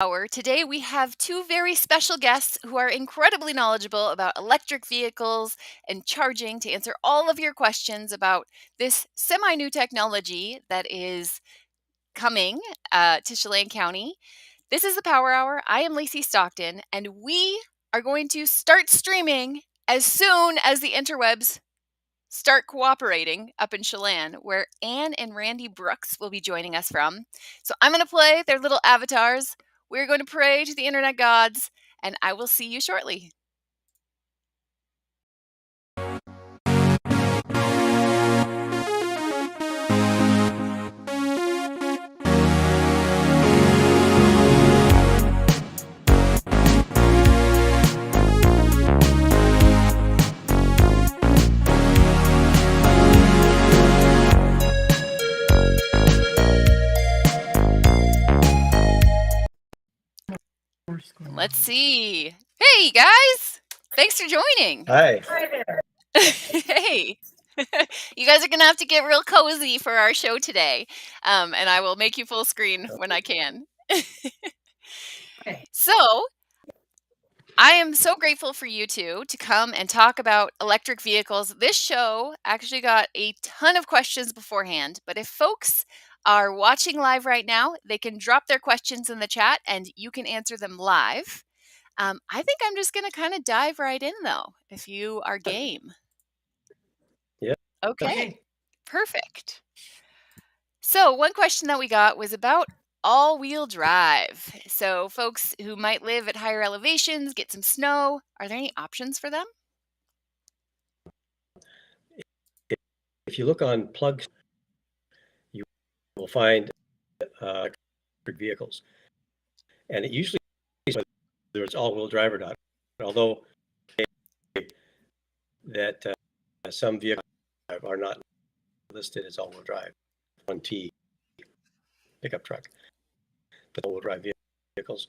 Hour. Today we have two very special guests who are incredibly knowledgeable about electric vehicles and charging to answer all of your questions about this semi new technology that is coming to Chelan County. This is the Power Hour. I am Lacey Stockton, and we are going to start streaming as soon as the interwebs start cooperating up in Chelan, where Anne and Randy Brooks will be joining us from. So I'm going to play their little avatars. We're going to pray to the internet gods, and I will see you shortly. Let's see. Hey, guys. Thanks for joining. Hi. Hey. You guys are going to have to get real cozy for our show today, and I will make you full screen when I can. So, I am so grateful for you two to come and talk about electric vehicles. This show actually got a ton of questions beforehand, but if folks are watching live right now, they can drop their questions in the chat and you can answer them live. I think I'm just going to kind of dive right in, though, if you are game. Yeah. Okay. Perfect. So, one question that we got was about all-wheel drive. So, folks who might live at higher elevations, get some snow, are there any options for them? If you look on Plug, you will find electric vehicles, and it usually is whether it's all-wheel drive or not. Although that some vehicles are not listed as all-wheel drive, 1T pickup truck, but all-wheel drive vehicles.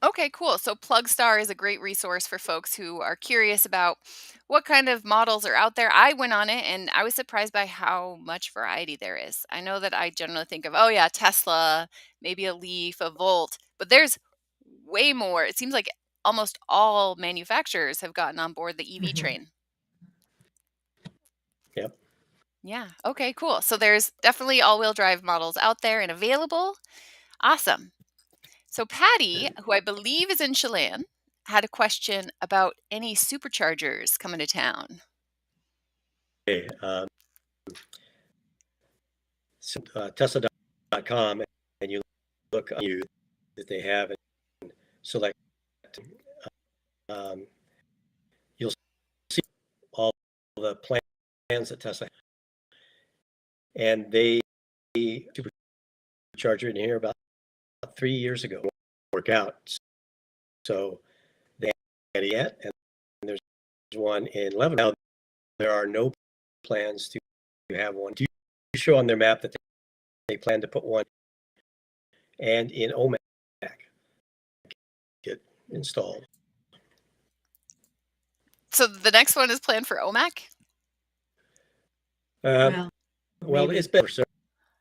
Okay, cool. So Plugstar is a great resource for folks who are curious about what kind of models are out there. I went on it and I was surprised by how much variety there is. I know that I generally think of, oh yeah, Tesla, maybe a Leaf, a Volt, but there's way more. It seems like almost all manufacturers have gotten on board the EV train. Yep. Yeah. Okay, cool. So there's definitely all-wheel drive models out there and available. Awesome. So Patty, who I believe is in Chelan, had a question about any superchargers coming to town. Okay. So, Tesla.com, and you look that they have and select. You'll see all the plans that Tesla, and they supercharger in here about 3 years ago work out. So they haven't yet, and there's one in Lebanon. Now, there are no plans to have one. Do show on their map that they plan to put one, and in OMAC get installed. So the next one is planned for OMAC? Well, it's been for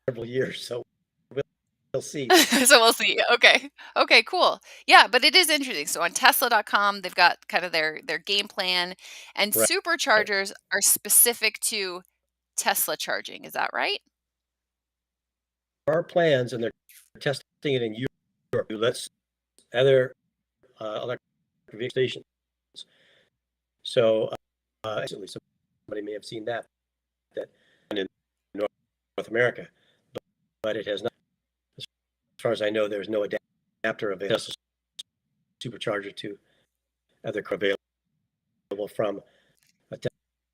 several years, so we'll see. So we'll see. Okay. Okay, cool. Yeah, but it is interesting. So on Tesla.com, they've got kind of their game plan, and Right. superchargers are specific to Tesla charging. Is that right? There are plans, and they're testing it in Europe. Let's other electric vehicle stations. So, actually, somebody may have seen that in North America, but it has not. As far as I know, there's no adapter of a Tesla supercharger to other car available from a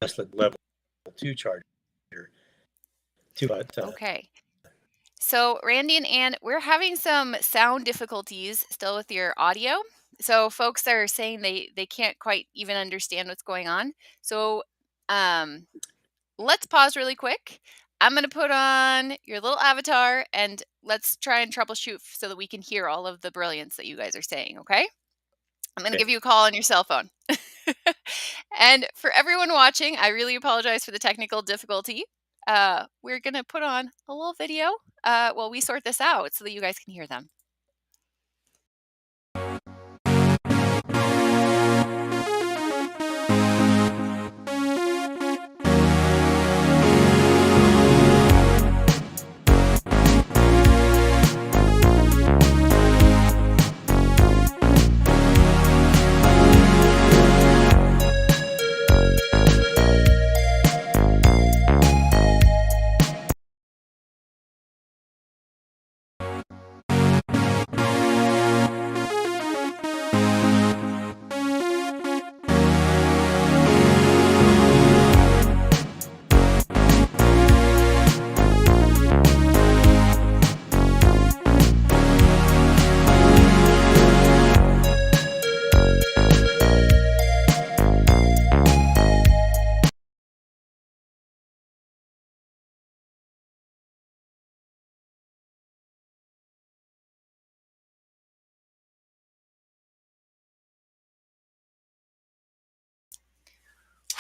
Tesla level 2 charger. Okay. So Randy and Ann, we're having some sound difficulties still with your audio. So folks are saying they can't quite even understand what's going on. So let's pause really quick. I'm going to put on your little avatar and let's try and troubleshoot so that we can hear all of the brilliance that you guys are saying, okay? I'm going to give you a call on your cell phone. And for everyone watching, I really apologize for the technical difficulty. we're going to put on a little video while we sort this out so that you guys can hear them.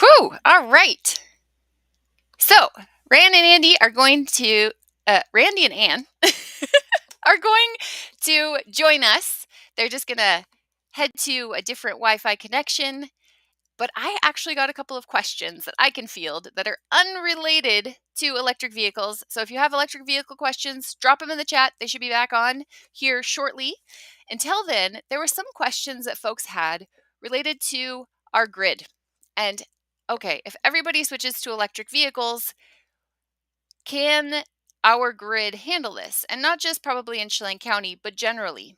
Whew! All right. So, Rand and Andy are going to, Randy and Ann are going to join us. They're just going to head to a different Wi Fi connection. But I actually got a couple of questions that I can field that are unrelated to electric vehicles. So if you have electric vehicle questions, drop them in the chat. They should be back on here shortly. Until then, there were some questions that folks had related to our grid. And okay, if everybody switches to electric vehicles, can our grid handle this? And not just probably in Chelan County, but generally.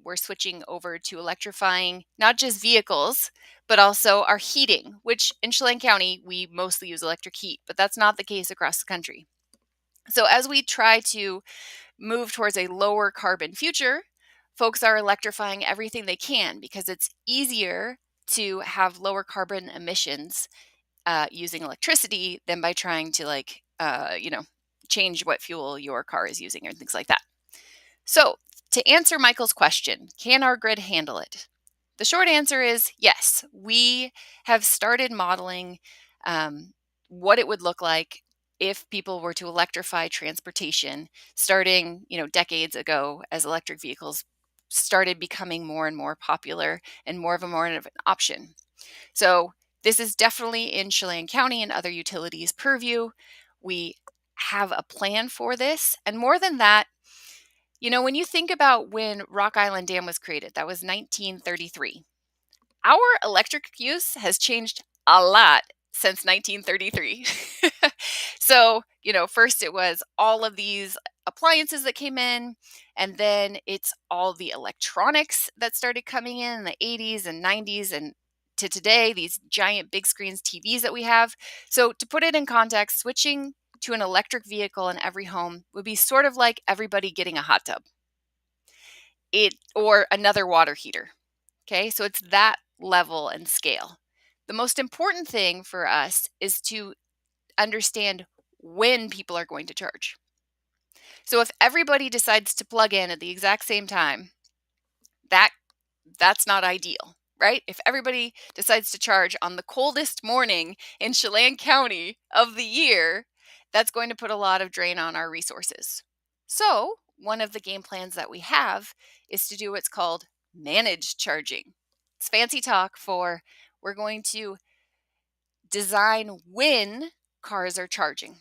We're switching over to electrifying not just vehicles, but also our heating, which in Chelan County, we mostly use electric heat, but that's not the case across the country. So as we try to move towards a lower carbon future, folks are electrifying everything they can because it's easier to have lower carbon emissions using electricity than by trying to change what fuel your car is using or things like that. So to answer Michael's question, can our grid handle it? The short answer is yes. We have started modeling what it would look like if people were to electrify transportation starting, decades ago as electric vehicles started becoming more and more popular and more of an option. So this is definitely in Chelan County and other utilities' purview. We have a plan for this. And more than that, when you think about when Rock Island Dam was created, that was 1933. Our electric use has changed a lot since 1933. So, first it was all of these appliances that came in, and then it's all the electronics that started coming in the 80s and 90s, and to today, these giant big screens TVs that we have. So, to put it in context, switching to an electric vehicle in every home would be sort of like everybody getting a hot tub or another water heater. Okay, so it's that level and scale. The most important thing for us is to understand when people are going to charge. So if everybody decides to plug in at the exact same time, that's not ideal, right? If everybody decides to charge on the coldest morning in Chelan County of the year, that's going to put a lot of drain on our resources. So one of the game plans that we have is to do what's called managed charging. It's fancy talk for we're going to design when cars are charging.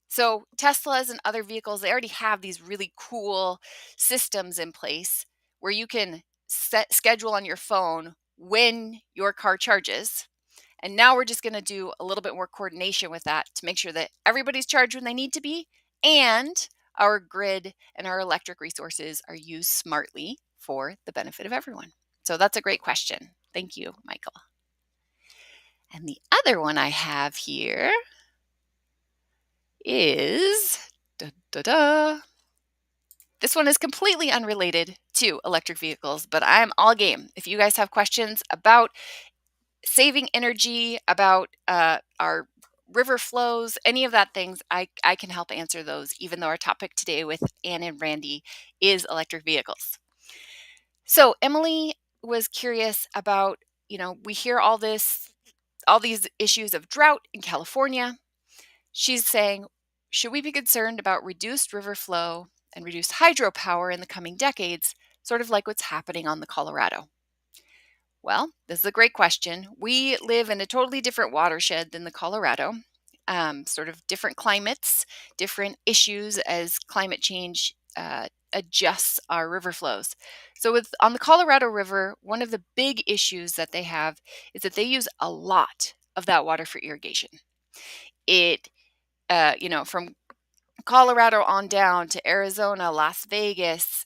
So Teslas and other vehicles, they already have these really cool systems in place where you can schedule on your phone when your car charges. And now we're just going to do a little bit more coordination with that to make sure that everybody's charged when they need to be and our grid and our electric resources are used smartly for the benefit of everyone. So that's a great question. Thank you, Michael. And the other one I have here is this one is completely unrelated to electric vehicles, but I'm all game. If you guys have questions about saving energy, about our river flows, any of that things, I can help answer those, even though our topic today with Ann and Randy is electric vehicles. So Emily was curious about, we hear all these issues of drought in California. She's saying, should we be concerned about reduced river flow and reduced hydropower in the coming decades, sort of like what's happening on the Colorado? Well, this is a great question. We live in a totally different watershed than the Colorado, sort of different climates, different issues as climate change adjusts our river flows. So, with on the Colorado River, one of the big issues that they have is that they use a lot of that water for irrigation. It, from Colorado on down to Arizona, Las Vegas,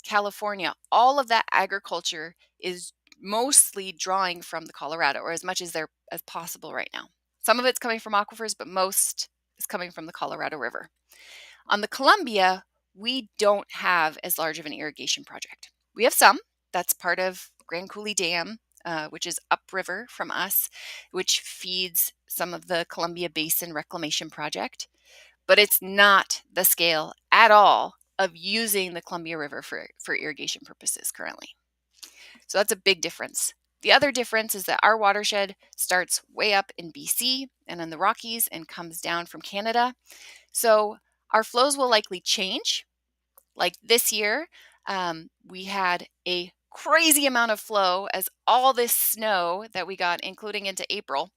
California, all of that agriculture is mostly drawing from the Colorado, or as much as there as possible right now. Some of it's coming from aquifers, but most is coming from the Colorado River. On the Columbia, we don't have as large of an irrigation project. We have some. That's part of Grand Coulee Dam, which is upriver from us, which feeds some of the Columbia Basin Reclamation Project, but it's not the scale at all of using the Columbia River for irrigation purposes currently. So that's a big difference. The other difference is that our watershed starts way up in BC and in the Rockies and comes down from Canada. So our flows will likely change. Like this year, we had a crazy amount of flow as all this snow that we got, including into April,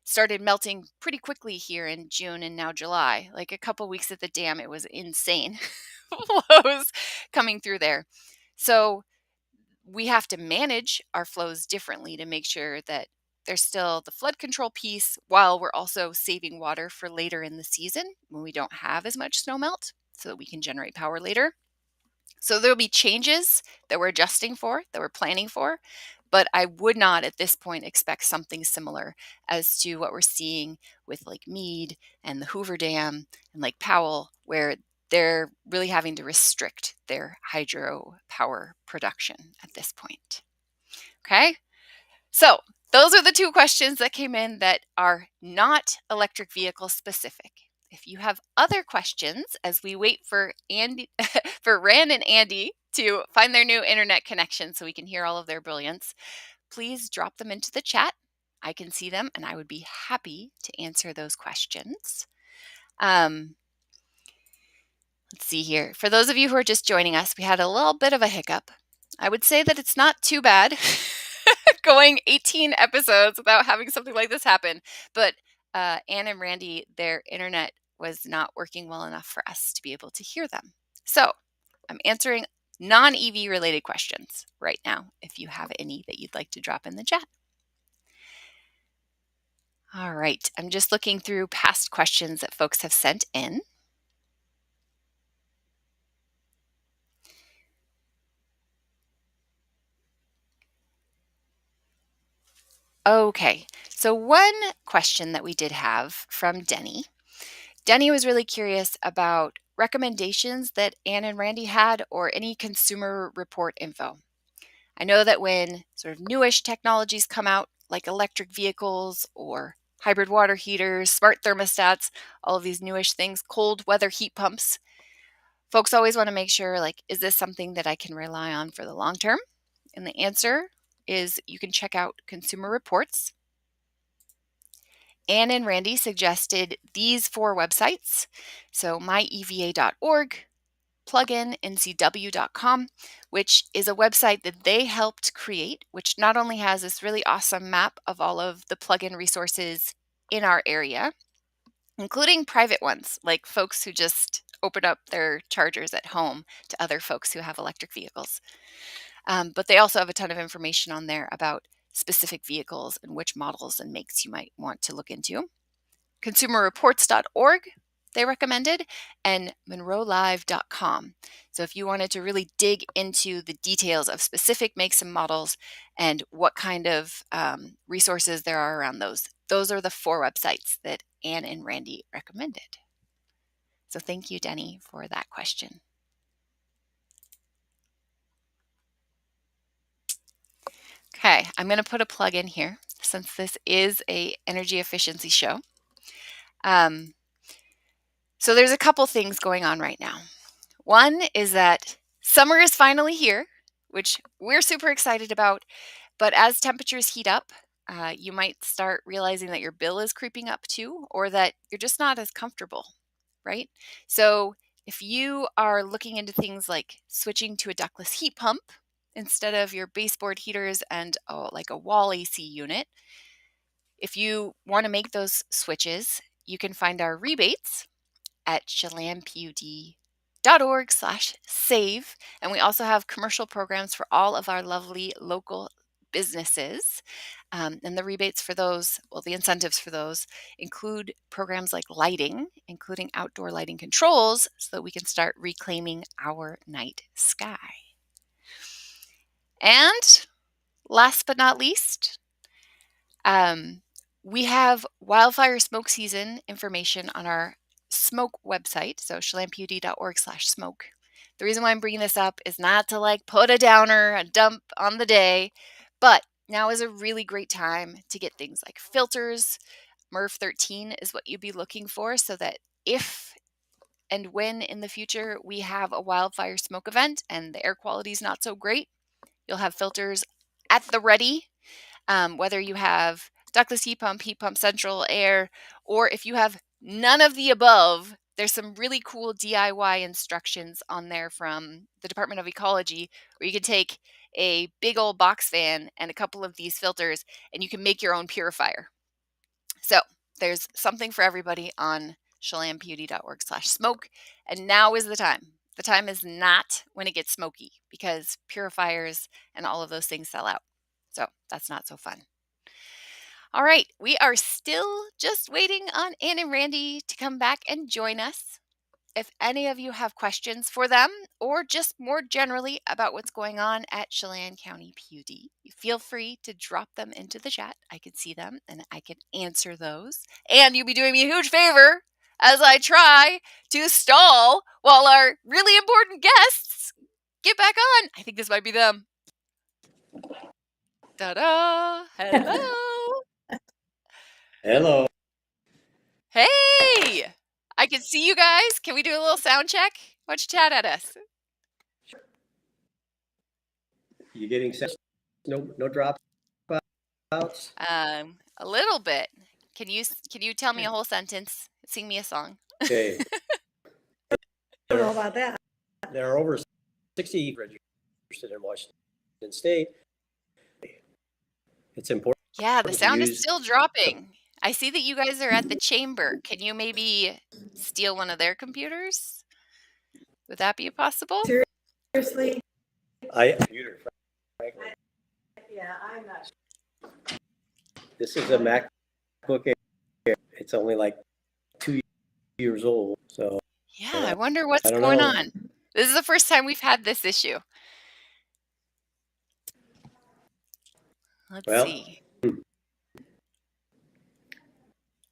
started melting pretty quickly here in June and now July. Like a couple weeks at the dam, it was insane flows coming through there. So we have to manage our flows differently to make sure that there's still the flood control piece while we're also saving water for later in the season when we don't have as much snow melt so that we can generate power later. So there'll be changes that we're adjusting for, that we're planning for, but I would not at this point expect something similar as to what we're seeing with Lake Mead and the Hoover Dam and Lake Powell, where they're really having to restrict their hydropower production at this point. Okay, so those are the two questions that came in that are not electric vehicle specific. If you have other questions as we wait for Andy, for Rand and Andy to find their new internet connection so we can hear all of their brilliance, please drop them into the chat. I can see them and I would be happy to answer those questions. Let's see here. For those of you who are just joining us, we had a little bit of a hiccup. I would say that it's not too bad going 18 episodes without having something like this happen. But Anne and Randy, their internet was not working well enough for us to be able to hear them. So I'm answering non-EV related questions right now, if you have any that you'd like to drop in the chat. All right, I'm just looking through past questions that folks have sent in. Okay, so one question that we did have from Denny. Denny was really curious about recommendations that Anne and Randy had or any consumer report info. I know that when sort of newish technologies come out, like electric vehicles or hybrid water heaters, smart thermostats, all of these newish things, cold weather heat pumps, folks always want to make sure, like, is this something that I can rely on for the long term? And the answer is you can check out consumer reports. Anne and Randy suggested these 4 websites. So myeva.org, Plug-In NCW.com, which is a website that they helped create, which not only has this really awesome map of all of the plug-in resources in our area, including private ones, like folks who just open up their chargers at home to other folks who have electric vehicles. But they also have a ton of information on there about specific vehicles and which models and makes you might want to look into. Consumerreports.org, they recommended, and monroelive.com. So if you wanted to really dig into the details of specific makes and models and what kind of resources there are around those are the 4 websites that Anne and Randy recommended. So thank you, Denny, for that question. Okay, I'm going to put a plug in here since this is a energy efficiency show. So there's a couple things going on right now. One is that summer is finally here, which we're super excited about. But as temperatures heat up, you might start realizing that your bill is creeping up too, or that you're just not as comfortable right? So if you are looking into things like switching to a ductless heat pump instead of your baseboard heaters and like a wall AC unit, if you want to make those switches, you can find our rebates at chelanpud.org/save. And we also have commercial programs for all of our lovely local businesses. And the rebates for those, well, the incentives for those include programs like lighting, including outdoor lighting controls, so that we can start reclaiming our night sky. And last but not least, we have wildfire smoke season information on our smoke website, so chelanpud.org/smoke. The reason why I'm bringing this up is not to like put a downer, a dump on the day, but now is a really great time to get things like filters. MERV 13 is what you'd be looking for, so that if and when in the future we have a wildfire smoke event and the air quality is not so great, you'll have filters at the ready. Whether you have ductless heat pump central air, or if you have none of the above, there's some really cool DIY instructions on there from the Department of Ecology where you can take a big old box fan and a couple of these filters and you can make your own purifier. So there's something for everybody on chelanpud.org/smoke. And now is the time. The time is not when it gets smoky because purifiers and all of those things sell out. So that's not so fun. All right, we are still just waiting on Ann and Randy to come back and join us. If any of you have questions for them or just more generally about what's going on at Chelan County PUD, feel free to drop them into the chat. I can see them and I can answer those. And you'll be doing me a huge favor as I try to stall while our really important guests get back on. I think this might be them. Ta-da! Hello! Hello. Hey! I can see you guys. Can we do a little sound check? Why don't you chat at us? You getting sense? No drop outs? A little bit. Can you tell me a whole sentence? Sing me a song. Okay. I don't know about that. There are over 60 registered in Washington State. It's important. Yeah, the sound is use still dropping. I see that you guys are at the chamber. Can you maybe steal one of their computers? Would that be possible? Seriously? Computer, frankly. Yeah, I'm not. This is a MacBook Air. It's only like 2 years old. So Yeah, I wonder what's I don't going know. on. This is the first time we've had this issue. Let's see.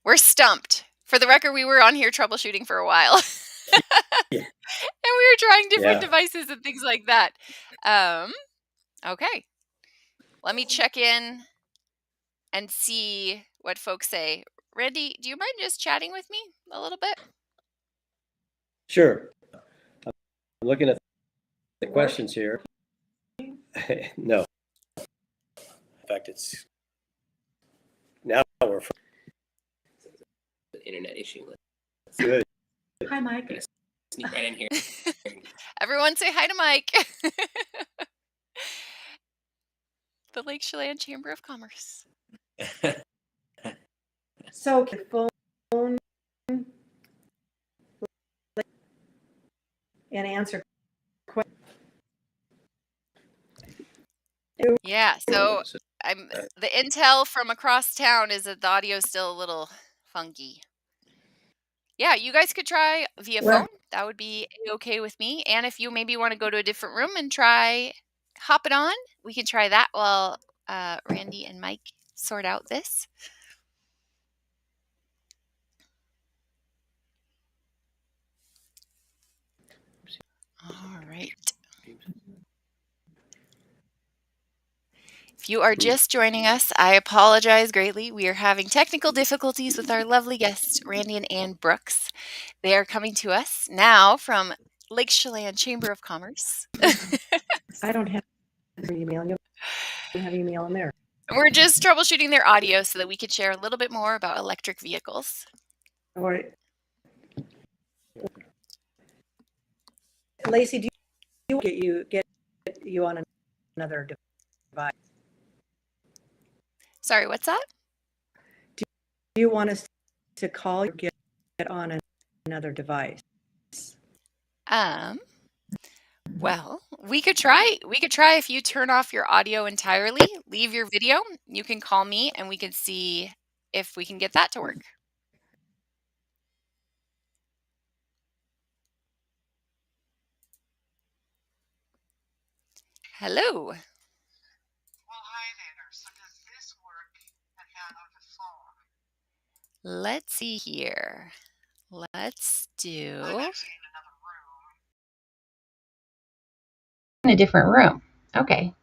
We're stumped. For the record, we were on here troubleshooting for a while. Yeah. And we were trying different Yeah. devices and things like that. Okay. Let me check in and see what folks say. Randy, do you mind just chatting with me a little bit? Sure. I'm looking at the questions here. No. In fact, it's now we're internet issue. good. Hi, Mike. Sneak right in here. Everyone say hi to Mike. The Lake Chelan Chamber of Commerce. So, phone and answer questions. Yeah, so the intel from across town is that the audio is still a little funky. Yeah, you guys could try via phone. That would be okay with me. And if you maybe want to go to a different room and try hop it on, we can try that while Randy and Mike sort out this. All right. If you are just joining us, I apologize greatly. We are having technical difficulties with our lovely guests, Randy and Ann Brooks. They are coming to us now from Lake Chelan Chamber of Commerce. I don't have email. You have email in there. We're just troubleshooting their audio so that we could share a little bit more about electric vehicles. Or Lacey, do you get you on another device? Sorry, what's that? Do you want us to call you or get on another device? Well, we could try if you turn off your audio entirely, leave your video, you can call me and we can see if we can get that to work. Hello. Well, hi there. So does this work and have a phone? Let's see here. Let's do I'm actually in another room. In a different room. Okay.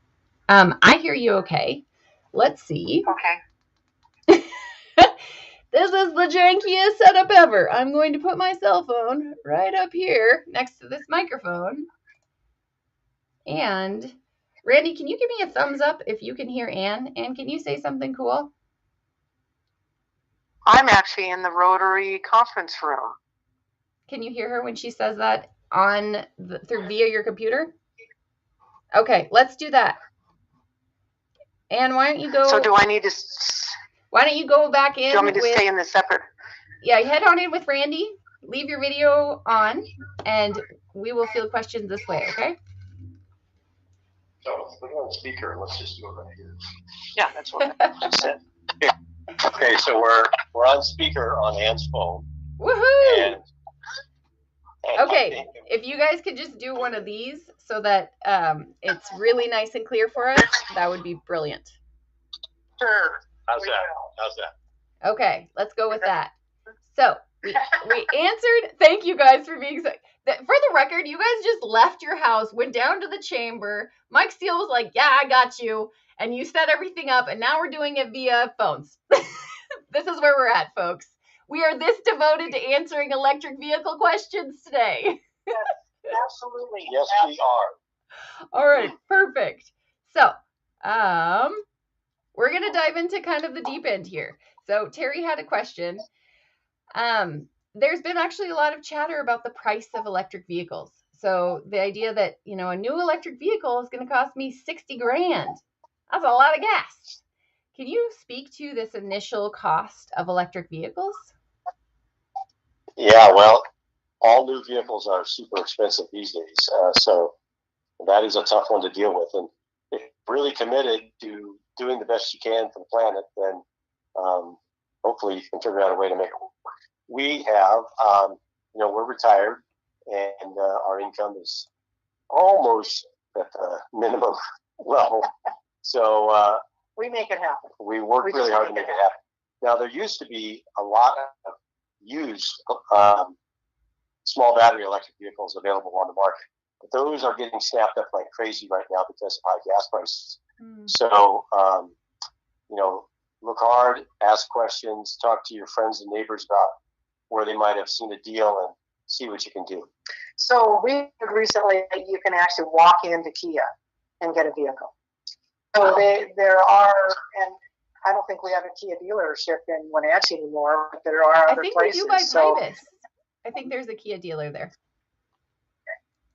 I hear you okay. Let's see. Okay. This is the jankiest setup ever. I'm going to put my cell phone right up here next to this microphone. And Randy, can you give me a thumbs up if you can hear Ann? Ann, can you say something cool? I'm actually in the Rotary conference room. Can you hear her when she says that through via your computer? Okay, let's do that. Ann, why don't you go? So do I need to? Why don't you go back in? Do you want me to stay in the separate? Yeah, head on in with Randy. Leave your video on, and we will field questions this way. Okay? So put it on speaker. Let's just do it right here. Yeah, that's what I said. Okay, so we're on speaker on Ann's phone. Woohoo! And okay, if you guys could just do one of these so that it's really nice and clear for us, that would be brilliant. Sure. How's that? Okay, let's go with that. So we answered. Thank you guys for being so. For the record, you guys just left your house, went down to the chamber. Mike Steele was like, "Yeah, I got you," and you set everything up. And now we're doing it via phones. This is where we're at, folks. We are this devoted to answering electric vehicle questions today. Yes, absolutely. Yes, we are. All right, perfect. So, we're going to dive into kind of the deep end here. So, Terry had a question. There's been actually a lot of chatter about the price of electric vehicles. So, the idea that, a new electric vehicle is going to cost me 60 grand. That's a lot of gas. Can you speak to this initial cost of electric vehicles? Yeah, well, all new vehicles are super expensive these days. So that is a tough one to deal with. And if you're really committed to doing the best you can for the planet, then hopefully you can figure out a way to make it work. We have, we're retired and our income is almost at the minimum level. So We make it happen. we work really hard to make it happen. Now, there used to be a lot of used small battery electric vehicles available on the market. But those are getting snapped up like crazy right now because of high gas prices. So, look hard, ask questions, talk to your friends and neighbors about where they might have seen a deal and see what you can do. So we heard recently that you can actually walk into Kia and get a vehicle. So there are, and I don't think we have a Kia dealership in Wenatchee anymore, but there are other places. I think we do by Pybus. I think there's a Kia dealer there.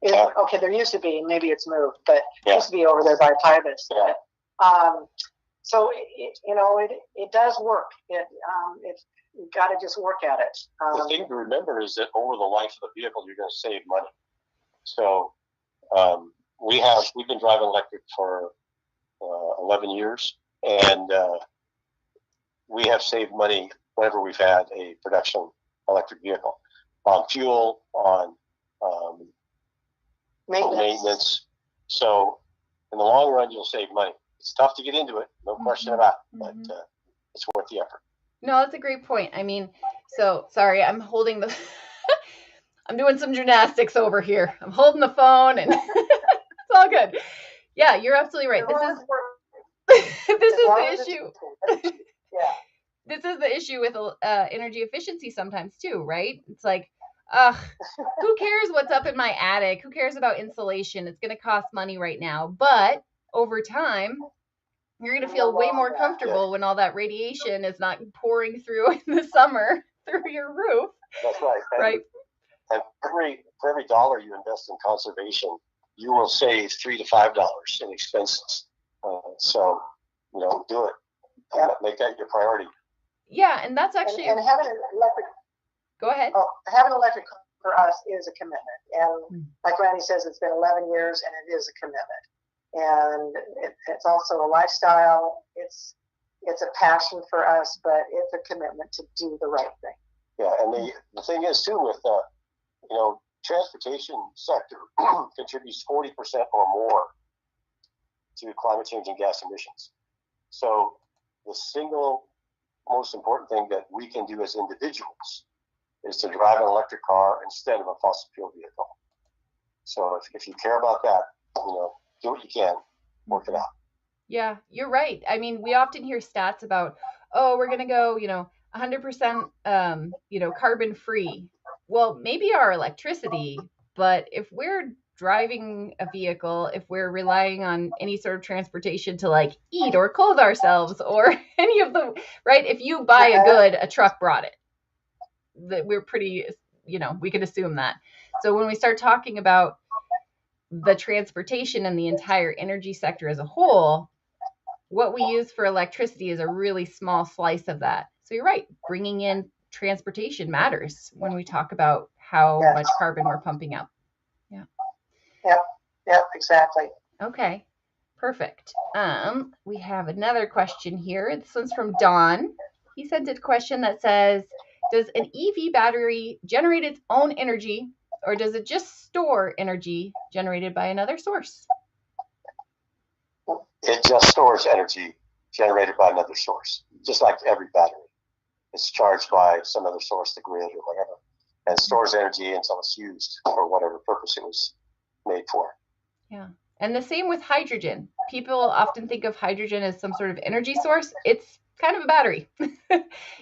Okay, there used to be, maybe it's moved, but it used to be over there by Pybus. Yeah. So it does work. You've got to just work at it. The thing to remember is that over the life of the vehicle, you're going to save money. So we've been driving electric for 11 years, and we have saved money whenever we've had a production electric vehicle on fuel, on maintenance. So in the long run, you'll save money. It's tough to get into it, no question about it, but it's worth the effort. No, that's a great point. I mean, so sorry, I'm holding the, I'm doing some gymnastics over here. I'm holding the phone and it's all good. Yeah, you're absolutely right. This is the issue. Yeah. This is the issue with energy efficiency sometimes too, right? It's like, who cares what's up in my attic? Who cares about insulation? It's going to cost money right now. But over time, you're going to feel way more comfortable when all that radiation is not pouring through in the summer through your roof. That's right. Right. And for every dollar you invest in conservation, you will save $3 to $5 in expenses. So, do it. Make that your priority. Yeah, and that's actually and having an electric. Go ahead. Having an electric car for us is a commitment, and like Randy says, it's been 11 years, and it is a commitment, and it's also a lifestyle. It's a passion for us, but it's a commitment to do the right thing. Yeah, and the thing is too with transportation sector contributes 40% or more to climate change and gas emissions. So the single most important thing that we can do as individuals is to drive an electric car instead of a fossil fuel vehicle. So if you care about that, do what you can, work it out. Yeah, you're right. I mean, we often hear stats about, oh, we're going to go, 100%, carbon free. Well, maybe our electricity, but if we're driving a vehicle, if we're relying on any sort of transportation to like eat or clothe ourselves or any of the, right? If you buy a good, a truck brought it. That we're pretty, we can assume that. So when we start talking about the transportation and the entire energy sector as a whole, what we use for electricity is a really small slice of that. So you're right, bringing in transportation matters when we talk about how much carbon we're pumping out. Yeah. Yep, exactly. Okay, perfect. We have another question here. This one's from Don. He sent a question that says, does an EV battery generate its own energy, or does it just store energy generated by another source? It just stores energy generated by another source, just like every battery. It's charged by some other source, the grid or whatever, and stores energy until it's used for whatever purpose it was made for. Yeah. And the same with hydrogen. People often think of hydrogen as some sort of energy source. It's kind of a battery.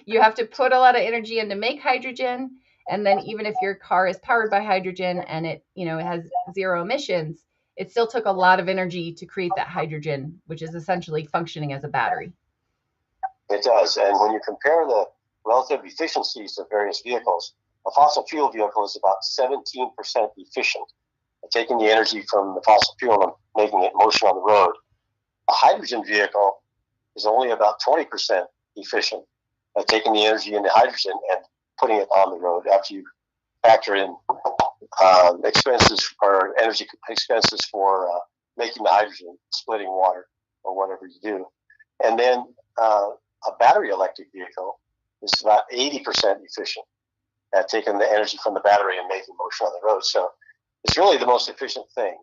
You have to put a lot of energy in to make hydrogen. And then even if your car is powered by hydrogen and it has zero emissions, it still took a lot of energy to create that hydrogen, which is essentially functioning as a battery. It does. And when you compare the relative efficiencies of various vehicles, a fossil fuel vehicle is about 17% efficient at taking the energy from the fossil fuel and making it motion on the road. A hydrogen vehicle is only about 20% efficient at taking the energy in the hydrogen and putting it on the road after you factor in expenses or energy expenses for making the hydrogen, splitting water, or whatever you do. And then a battery electric vehicle is about 80% efficient at taking the energy from the battery and making motion on the road. So it's really the most efficient thing.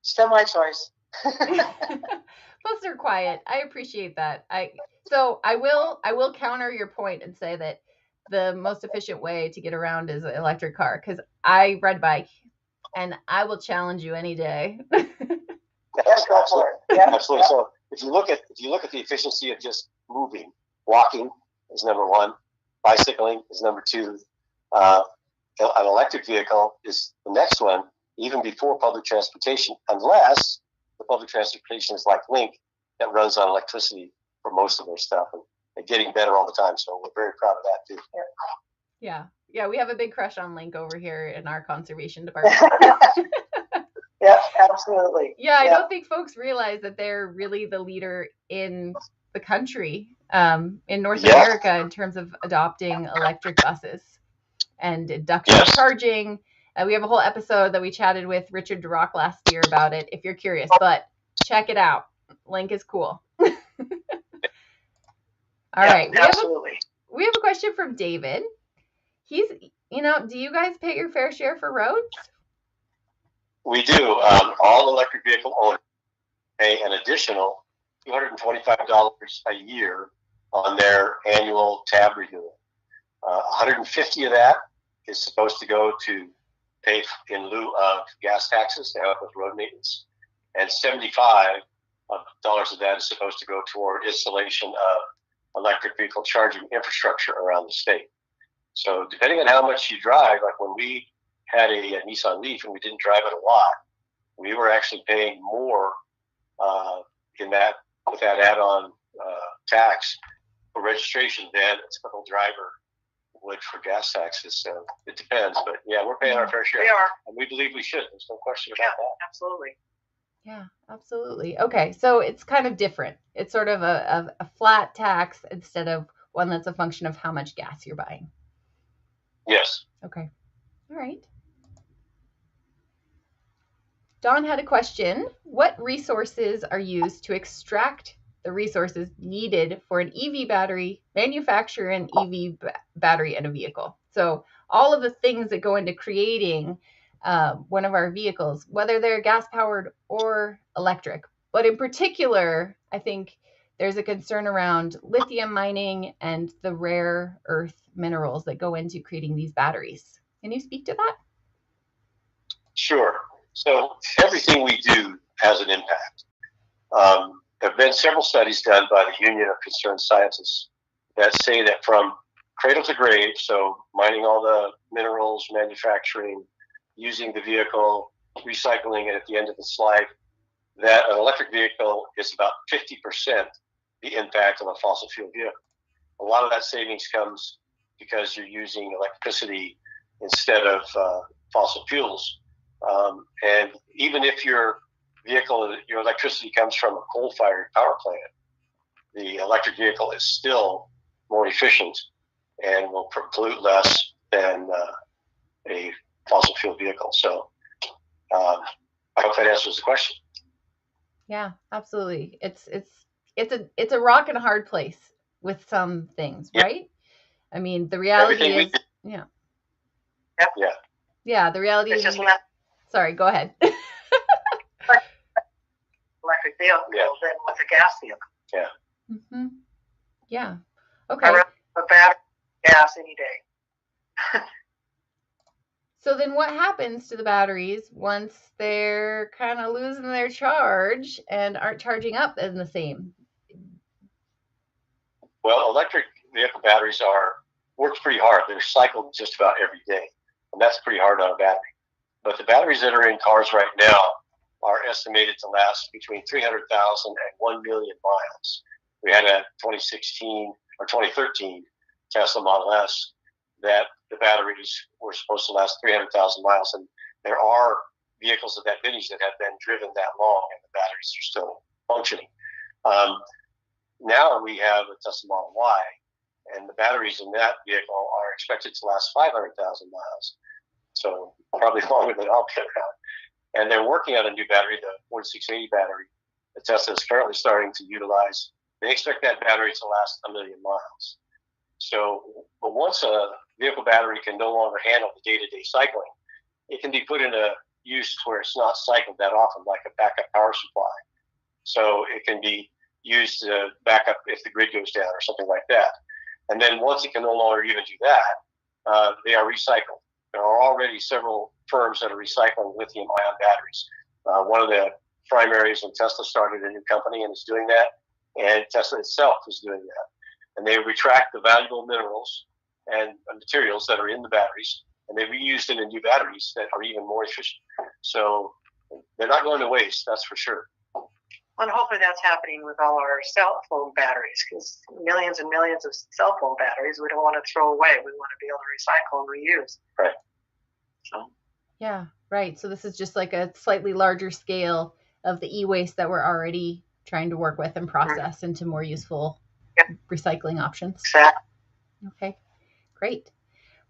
Still my choice. Plus they're quiet. I appreciate that. I will counter your point and say that the most efficient way to get around is an electric car, because I ride bike and I will challenge you any day. Yes, absolutely. Yeah, absolutely. So if you look at the efficiency of just moving, walking is number one, bicycling is number two, an electric vehicle is the next one, even before public transportation, unless the public transportation is like Link that runs on electricity for most of their stuff, and they're getting better all the time. So we're very proud of that too. Yeah, we have a big crush on Link over here in our conservation department. Yeah, absolutely. Yeah, I don't think folks realize that they're really the leader in the country, in North America, in terms of adopting electric buses and induction charging. We have a whole episode that we chatted with Richard DeRock last year about it, if you're curious, but check it out. Link is cool. All right. We have a question from David. He's, do you guys pay your fair share for roads? We do. All electric vehicle owners pay an additional $225 a year on their annual tab renewal. $150 of that is supposed to go to pay in lieu of gas taxes to help with road maintenance, and $75 of that is supposed to go toward installation of electric vehicle charging infrastructure around the state. So depending on how much you drive, like when we had a Nissan Leaf and we didn't drive it a lot, we were actually paying more with that add-on tax registration than a typical driver would for gas taxes. So it depends, but yeah, we're paying our fair share. We are. And we believe we should. There's no question about that. Absolutely. Yeah, absolutely. Okay, so it's kind of different. It's sort of a flat tax instead of one that's a function of how much gas you're buying. Yes. Okay. All right. Don had a question. What resources are used to extract the resources needed for an EV battery, manufacture an EV battery in a vehicle? So all of the things that go into creating one of our vehicles, whether they're gas powered or electric. But in particular, I think there's a concern around lithium mining and the rare earth minerals that go into creating these batteries. Can you speak to that? Sure. So everything we do has an impact. There have been several studies done by the Union of Concerned Scientists that say that from cradle to grave, so mining all the minerals, manufacturing, using the vehicle, recycling it at the end of its life, that an electric vehicle is about 50% the impact of a fossil fuel vehicle. A lot of that savings comes because you're using electricity instead of fossil fuels. And even if your vehicle, your electricity comes from a coal-fired power plant, the electric vehicle is still more efficient and will pollute less than a fossil fuel vehicle. So I hope that answers the question. Yeah, absolutely. It's a rock and a hard place with some things, Yeah. right? I mean, the reality Everything we is, do. yeah. Yep. Yeah. Yeah, the reality It's is, just not sorry, go ahead. electric vehicle than with a gas vehicle. Yeah. Mm-hmm. Yeah. I Okay. run a battery gas any day. So then what happens to the batteries once they're kind of losing their charge and aren't charging up in the same? Well, electric vehicle batteries works pretty hard. They're cycled just about every day, and that's pretty hard on a battery. But the batteries that are in cars right now are estimated to last between 300,000 and 1 million miles. We had a 2016 or 2013 Tesla Model S that the batteries were supposed to last 300,000 miles, and there are vehicles of that vintage that have been driven that long, and the batteries are still functioning. Now we have a Tesla Model Y, and the batteries in that vehicle are expected to last 500,000 miles, so probably longer than I'll get around. And they're working on a new battery, the 4680 battery, that Tesla is currently starting to utilize. They expect that battery to last 1 million miles. So, but once a vehicle battery can no longer handle the day-to-day cycling, it can be put in a use where it's not cycled that often, like a backup power supply. So it can be used to back up if the grid goes down or something like that. And then once it can no longer even do that, they are recycled. There are already several firms that are recycling lithium-ion batteries. One of the primaries, and Tesla started a new company and is doing that, and Tesla itself is doing that. And they retract the valuable minerals and materials that are in the batteries, and they reuse them in new batteries that are even more efficient. So they're not going to waste, that's for sure. And hopefully that's happening with all our cell phone batteries, because millions and millions of cell phone batteries we don't want to throw away. We want to be able to recycle and reuse. Right. So. Yeah, right. So this is just like a slightly larger scale of the e-waste that we're already trying to work with and process into more useful recycling options. Exactly. Okay, great.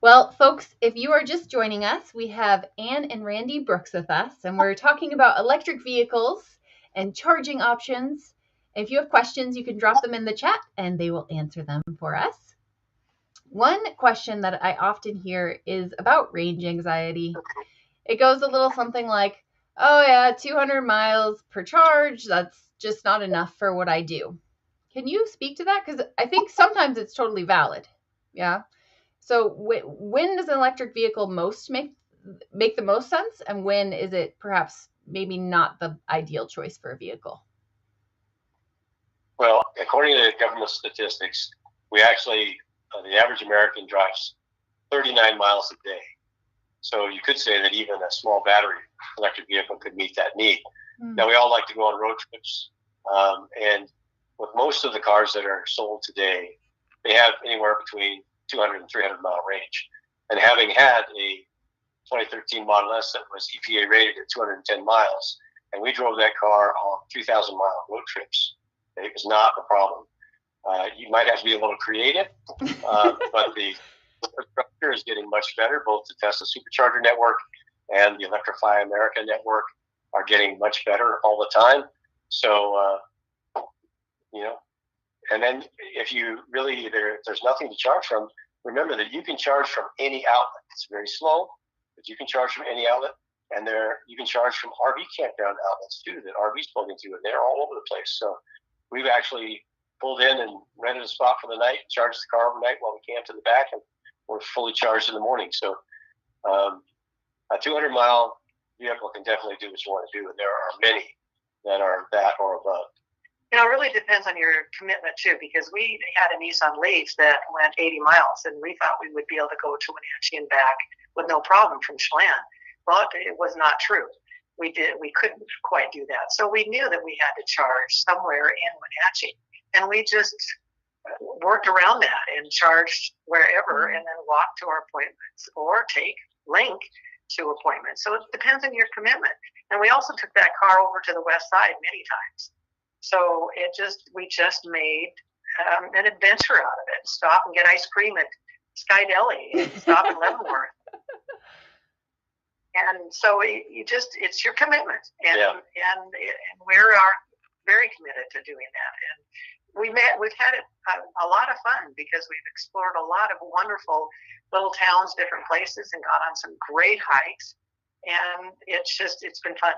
Well, folks, if you are just joining us, we have Anne and Randy Brooks with us, and we're talking about electric vehicles and charging options. If you have questions, you can drop them in the chat and they will answer them for us. One question that I often hear is about range anxiety. It goes a little something like, oh yeah, 200 miles per charge, that's just not enough for what I do. Can you speak to that? Because I think sometimes it's totally valid. Yeah. So when does an electric vehicle most make the most sense, and when is it perhaps maybe not the ideal choice for a vehicle? Well, according to government statistics, we actually, the average American drives 39 miles a day. So you could say that even a small battery electric vehicle could meet that need. Now, we all like to go on road trips. And with most of the cars that are sold today, they have anywhere between 200 and 300 mile range. And having had a 2013 Model S that was EPA rated at 210 miles, and we drove that car on 3,000 mile road trips. It was not a problem. You might have to be a little creative, but the infrastructure is getting much better. Both the Tesla Supercharger network and the Electrify America network are getting much better all the time. So, and then if you really, there's nothing to charge from, remember that you can charge from any outlet. It's very slow, but you can charge from any outlet. And you can charge from RV campground outlets too that RVs plug into, and they're all over the place. So we've actually pulled in and rented a spot for the night, charged the car overnight while we camped in the back, and we're fully charged in the morning. So a 200-mile vehicle can definitely do what you want to do, and there are many that are that or above. It really depends on your commitment too, because we had a Nissan Leaf that went 80 miles, and we thought we would be able to go to Wenatchee and back with no problem from Chelan. But it was not true. We couldn't quite do that. So we knew that we had to charge somewhere in Wenatchee, and we just worked around that and charged wherever, and then walked to our appointments or take Link to appointments. So it depends on your commitment. And we also took that car over to the west side many times. So we just made an adventure out of it. Stop and get ice cream at Sky Deli, and stop in Leavenworth. And so it's your commitment, and we are very committed to doing that. And we've had a lot of fun because we've explored a lot of wonderful little towns, different places, and got on some great hikes. And it's been fun.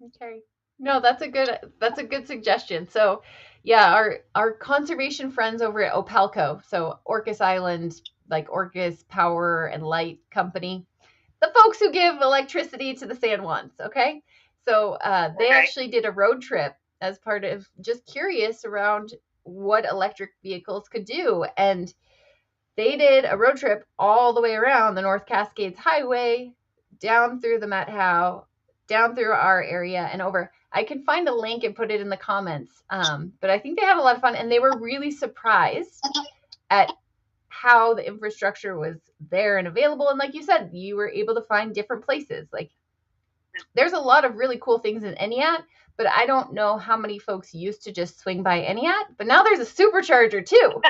Okay. No, that's a good suggestion. So yeah, our conservation friends over at Opalco, so Orcas Island, like Orcas Power and Light Company, the folks who give electricity to the San Juans, okay? So they actually did a road trip as part of just curious around what electric vehicles could do. And they did a road trip all the way around the North Cascades Highway, down through the Met Howe, down through our area and over. I can find a link and put it in the comments. But I think they had a lot of fun, and they were really surprised at how the infrastructure was there and available. And like you said, you were able to find different places. Like there's a lot of really cool things in Entiat, but I don't know how many folks used to just swing by Entiat, but now there's a supercharger too.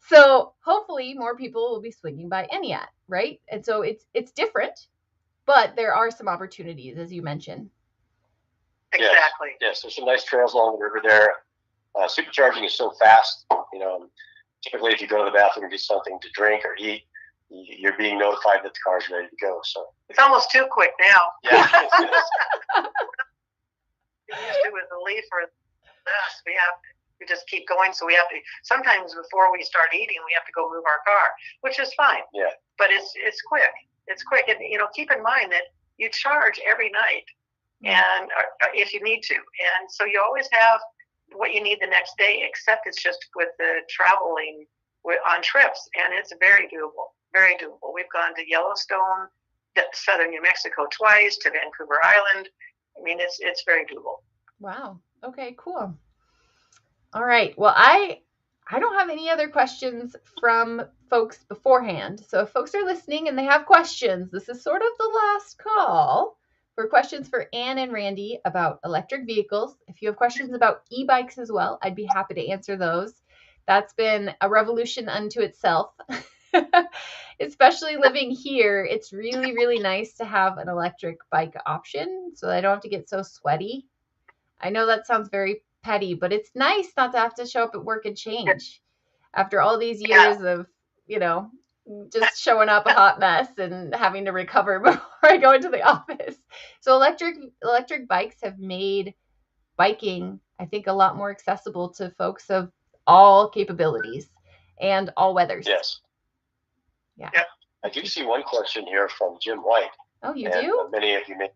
So hopefully more people will be swinging by Entiat, right? And so it's different, but there are some opportunities, as you mentioned. Exactly. Yes, there's some nice trails along the river there. Supercharging is so fast, typically if you go to the bathroom and get something to drink or eat, you're being notified that the car's ready to go. So it's almost too quick now. Yeah. We used to with the Leaf or this, we just keep going. So we have to, sometimes before we start eating, we have to go move our car, which is fine. Yeah. But it's quick. It's quick. And, keep in mind that you charge every night and if you need to. And so you always have what you need the next day, except it's just with the traveling on trips, and it's very doable, very doable. We've gone to Yellowstone, southern New Mexico twice, to Vancouver Island. I mean, it's very doable. Wow. Okay, cool. All right. Well, I don't have any other questions from folks beforehand. So if folks are listening and they have questions, this is sort of the last call for questions for Ann and Randy about electric vehicles. If you have questions about e-bikes as well, I'd be happy to answer those. That's been a revolution unto itself. Especially living here, it's really, really nice to have an electric bike option so I don't have to get so sweaty. I know that sounds very petty, but it's nice not to have to show up at work and change after all these years of, just showing up a hot mess and having to recover before I go into the office. So electric bikes have made biking, I think, a lot more accessible to folks of all capabilities and all weathers. Yes. Yeah. I do see one question here from Jim White. Oh, you do? Many of you may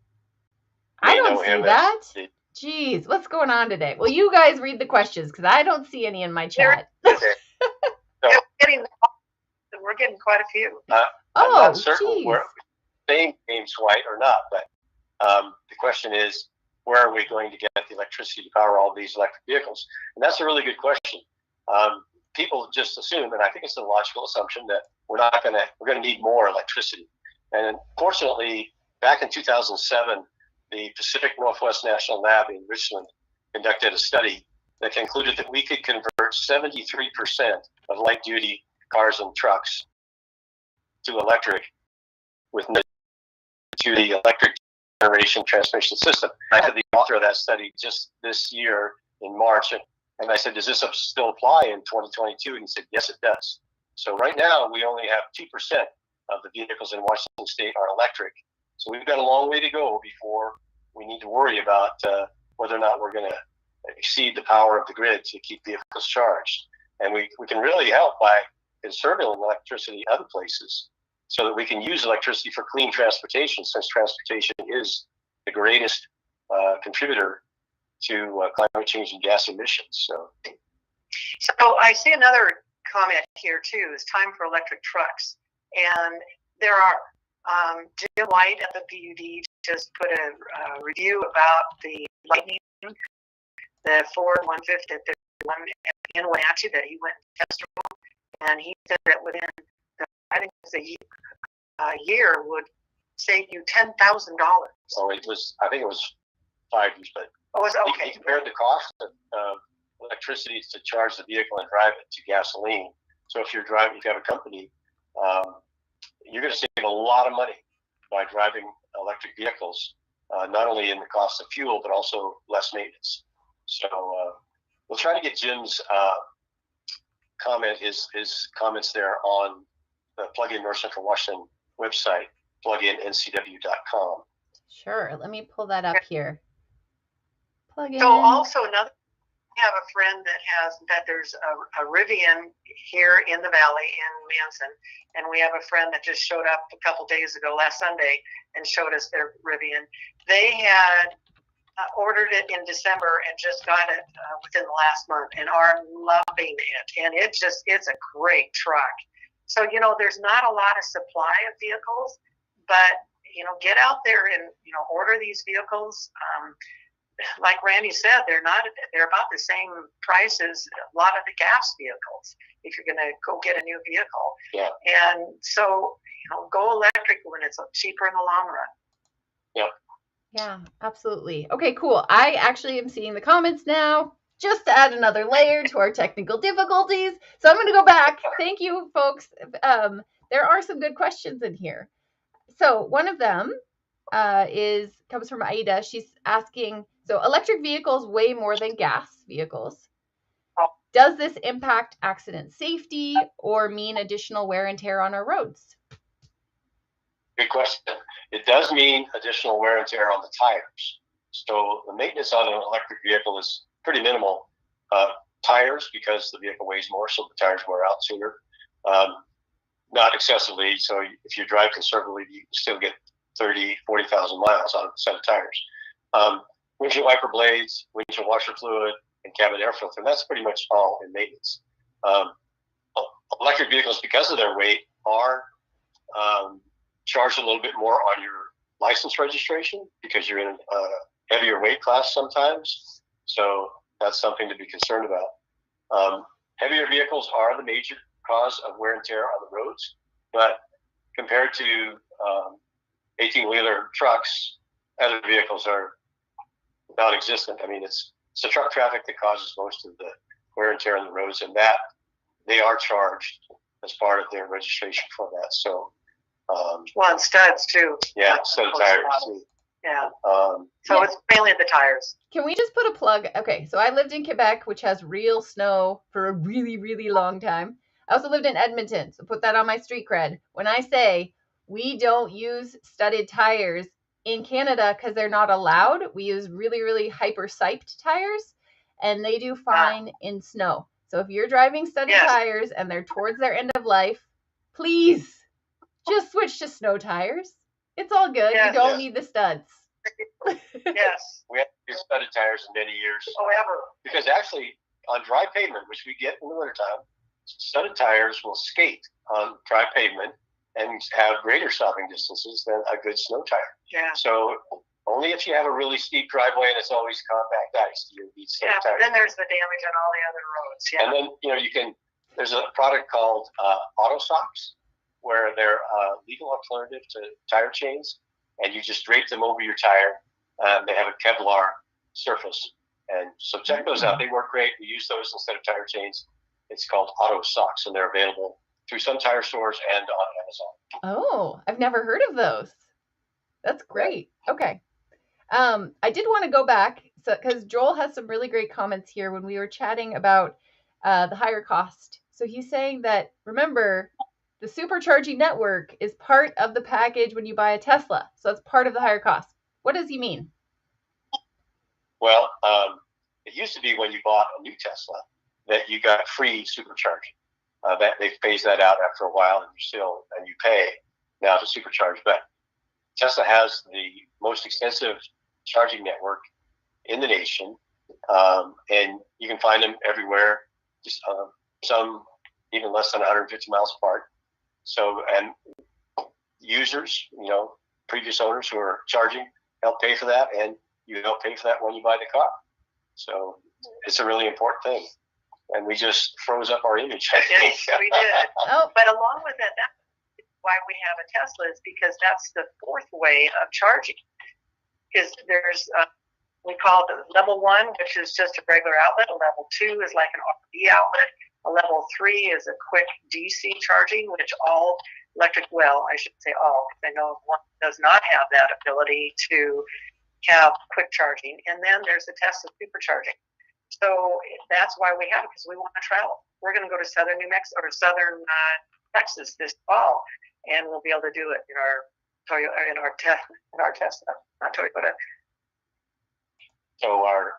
I know don't see him that. as Jeez, what's going on today? Well, you guys read the questions because I don't see any in my chat. We're getting quite a few. I'm not certain geez. where saying James White or not, but the question is, where are we going to get the electricity to power all these electric vehicles? And that's a really good question. people just assume, and I think it's a logical assumption, that we're going to need more electricity. And fortunately, back in 2007, the Pacific Northwest National Lab in Richland conducted a study that concluded that we could convert 73% of light-duty cars and trucks to electric to the electric generation transmission system. I had the author of that study just this year in March, and I said, does this still apply in 2022? And he said, yes, it does. So right now, we only have 2% of the vehicles in Washington State are electric. So we've got a long way to go before we need to worry about whether or not we're going to exceed the power of the grid to keep vehicles charged. And we can really help by conserving electricity other places so that we can use electricity for clean transportation, since transportation is the greatest contributor to climate change and gas emissions. So I see another comment here too, is time for electric trucks. And there are, Jim White at the PUD just put a review about the Lightning, the Ford 151 in Wenatchee that he went and test drove, and he said that within, I think it was a year, would save you $10,000. So I think it was 5 years, but okay. He compared the cost of electricity to charge the vehicle and drive it to gasoline. So if you have a company, you're going to save a lot of money by driving electric vehicles, not only in the cost of fuel, but also less maintenance. So we'll try to get Jim's his comments there on the Plug-In North Central Washington website, plug-in-ncw.com. Sure. Let me pull that up here. Plug-in. So also another, I have a friend that there's a Rivian here in the valley in Manson, and we have a friend that just showed up a couple days ago, last Sunday, and showed us their Rivian. They had ordered it in December and just got it within the last month and are loving it. And it's a great truck. So, there's not a lot of supply of vehicles, but, get out there and, order these vehicles. Like Randy said, they're about the same price as a lot of the gas vehicles if you're going to go get a new vehicle. Yeah. And so, go electric when it's cheaper in the long run. Yeah. Yeah, absolutely. Okay, cool. I actually am seeing the comments now, just to add another layer to our technical difficulties. So I'm going to go back. Thank you, folks. There are some good questions in here. So one of them comes from Aida. She's asking, so electric vehicles weigh more than gas vehicles. Does this impact accident safety or mean additional wear and tear on our roads? Good question. It does mean additional wear and tear on the tires. So the maintenance on an electric vehicle is pretty minimal. Tires, because the vehicle weighs more, so the tires wear out sooner. Not excessively. So if you drive conservatively, you can still get 30, 40,000 miles out of a set of tires. Windshield wiper blades, windshield washer fluid, and cabin air filter. That's pretty much all in maintenance. Electric vehicles, because of their weight, are charged a little bit more on your license registration because you're in a heavier weight class sometimes. So that's something to be concerned about. Heavier vehicles are the major cause of wear and tear on the roads, but compared to 18-wheeler trucks, other vehicles are non-existent. I mean, it's the truck traffic that causes most of the wear and tear on the roads, and that they are charged as part of their registration for that. So, and studs too. Yeah, stud tires too. Yeah. So it's mainly the tires. Can we just put a plug? Okay, so I lived in Quebec, which has real snow for a really, really long time. I also lived in Edmonton, so put that on my street cred. When I say we don't use studded tires in Canada because they're not allowed, we use really, really hyper-siped tires, and they do fine in snow. So if you're driving studded tires and they're towards their end of life, please just switch to snow tires. It's all good. You don't need the studs. Yes. We haven't used studded tires in many years. Oh, ever. Because actually, on dry pavement, which we get in the wintertime, studded tires will skate on dry pavement and have greater stopping distances than a good snow tire. Yeah. So only if you have a really steep driveway and it's always compact ice, you need studded tires. Then there's the damage on all the other roads. Yeah. And then, you can There's a product called Auto Socks, where they're a legal alternative to tire chains, and you just drape them over your tire. They have a Kevlar surface, and so check those out. They work great. We use those instead of tire chains. It's called Auto Socks, and they're available through some tire stores and on Amazon. Oh, I've never heard of those. That's great. Okay. I did want to go back because Joel has some really great comments here when we were chatting about the higher cost. So he's saying that, remember, the supercharging network is part of the package when you buy a Tesla. So it's part of the higher cost. What does he mean? Well, it used to be when you bought a new Tesla that you got free supercharging. That they've phased that out after a while, and you pay now to supercharge. But Tesla has the most extensive charging network in the nation, and you can find them everywhere. Just some even less than 150 miles apart. So, and users, previous owners who are charging, help pay for that, and you help pay for that when you buy the car. So it's a really important thing. And we just froze up our image, I think. Yes, we did. Oh, But along with that, that's why we have a Tesla, is because that's the fourth way of charging. Because there's, we call it level 1, which is just a regular outlet. A level 2 is like an RV outlet. A level 3 is a quick DC charging, which all electric, well, I should say all, because I know one does not have that ability to have quick charging. And then there's the Tesla supercharging. So that's why we have it, because we want to travel. We're going to go to southern New Mexico or southern Texas this fall, and we'll be able to do it in our Toyota, in our Tesla, not Toyota. So our